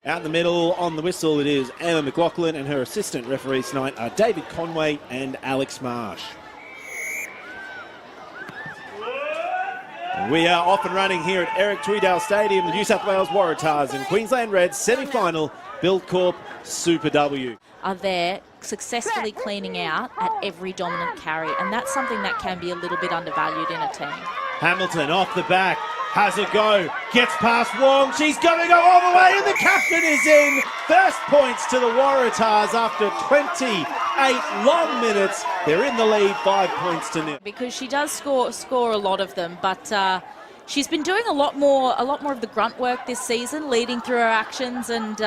Out in the middle on the whistle, it is Emma McLaughlin, and her assistant referees tonight are David Conway and Alex Marsh. We are off and running here at Eric Tweedale Stadium, the New South Wales Waratahs and Queensland Reds semi-final Buildcorp Super W. Are there successfully cleaning out at every dominant carry, and that's something that can be a little bit undervalued in a team. Hamilton off the back, has a go, gets past Wong, she's going to go all the way, and the captain is in. First points to the Waratahs after 28 long minutes. They're in the lead, 5 points to nil. Because she does score a lot of them, but she's been doing a lot more of the grunt work this season, leading through her actions, and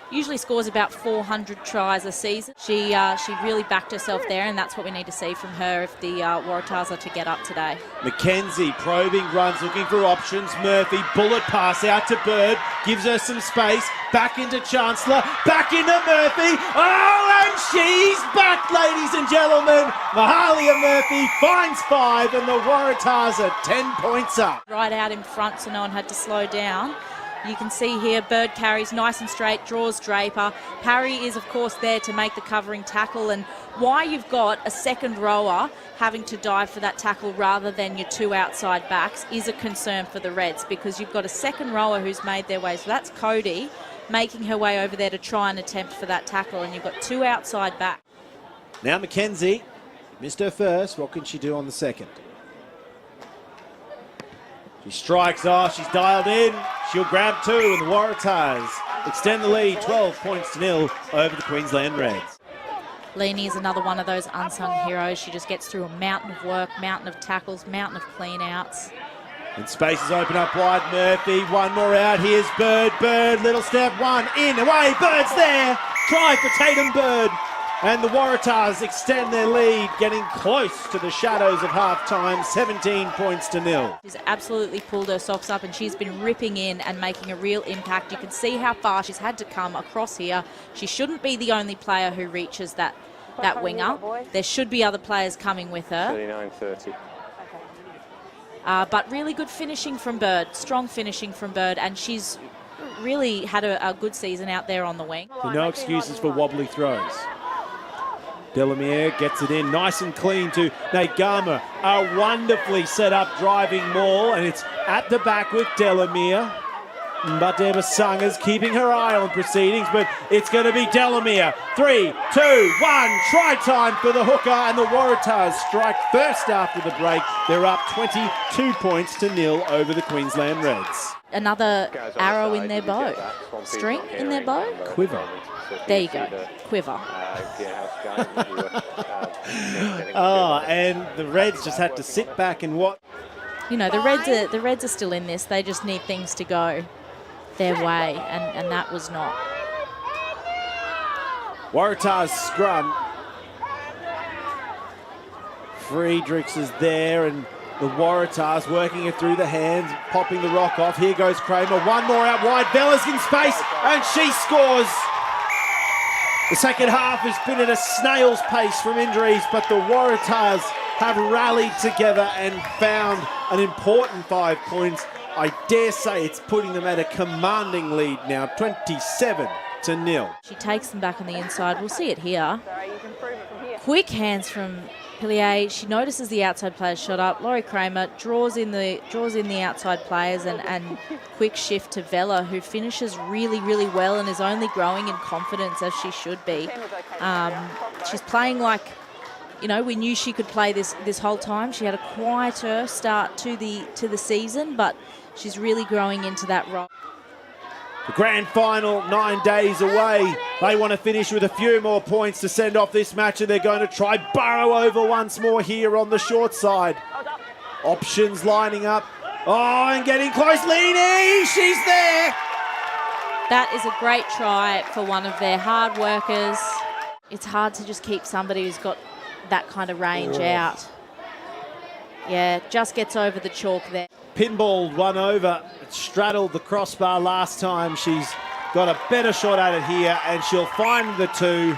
usually scores about 400 tries a season. She really backed herself there, and that's what we need to see from her if the Waratahs are to get up today. Mackenzie probing runs, looking for options. Murphy, bullet pass out to Bird, gives her some space. Back into Chancellor, back into Murphy. Oh, and she's back, ladies and gentlemen. Mahalia Murphy finds 5, and the Waratahs are 10 points up. Right out in front, so no one had to slow down. You can see here, Bird carries nice and straight, draws Draper. Parry is, of course, there to make the covering tackle, and why you've got a second rower having to dive for that tackle rather than your 2 outside backs is a concern for the Reds, because you've got a second rower who's made their way. So that's Cody making her way over there to try and attempt for that tackle, and you've got 2 outside backs. Now Mackenzie missed her first. What can she do on the second? She strikes off, she's dialed in, she'll grab 2, and the Waratahs extend the lead 12 points to nil over the Queensland Reds. Leanie is another one of those unsung heroes. She just gets through a mountain of work, mountain of tackles, mountain of clean outs. And spaces open up wide. Murphy, one more out. Here's Bird. Bird, little step, one in, away. Bird's there. Try for Tatum Bird. And the Waratahs extend their lead, getting close to the shadows of half-time, 17 points to nil. She's absolutely pulled her socks up, and she's been ripping in and making a real impact. You can see how far she's had to come across here. She shouldn't be the only player who reaches that winger. There should be other players coming with her. 39-30. But really good finishing from Bird, strong finishing from Bird, and she's really had a good season out there on the wing. No excuses for wobbly throws. Delamere gets it in nice and clean to Nate Garmer. A wonderfully set up driving maul, and it's at the back with Delamere. Mbadeba Sanga's keeping her eye on proceedings, but it's going to be Delamere. 3, 2, 1, try time for the hooker, and the Waratahs strike first after the break. They're up 22 points to nil over the Queensland Reds. Another arrow in their bow. String in their bow? Quiver. There you go, quiver. Oh, and the Reds just had to sit back and watch. You know, the Reds are still in this. They just need things to go their way, and that was not. Waratahs scrum. Friedrichs is there, and the Waratahs working it through the hands, popping the rock off. Here goes Kramer. One more out wide. Bella's in space, and she scores. The second half has been at a snail's pace from injuries, but the Waratahs have rallied together and found an important 5 points. I dare say it's putting them at a commanding lead now, 27-0. She takes them back on the inside. We'll see it here. Quick hands from Pillier. She notices the outside players shot up. Laurie Kramer draws in the outside players, and quick shift to Vella, who finishes really, really well and is only growing in confidence, as she should be. She's playing like, you know, we knew she could play this whole time. She had a quieter start to the season, but she's really growing into that role. The grand final 9 days away. They want to finish with a few more points to send off this match, and they're going to try burrow over once more here on the short side. Options lining up. Oh, and getting close. Leanie, she's there. That is a great try for one of their hard workers. It's hard to just keep somebody who's got that kind of range out. Yeah, just gets over the chalk there. Pinball one over. It straddled the crossbar last time. She's got a better shot at it here, and she'll find the 2,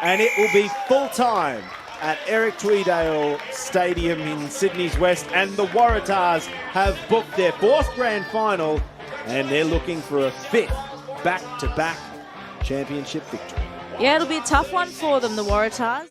and it will be full time at Eric Tweedale Stadium in Sydney's West, and the Waratahs have booked their 4th grand final, and they're looking for a 5th back-to-back championship victory. Yeah, it'll be a tough one for them, the Waratahs.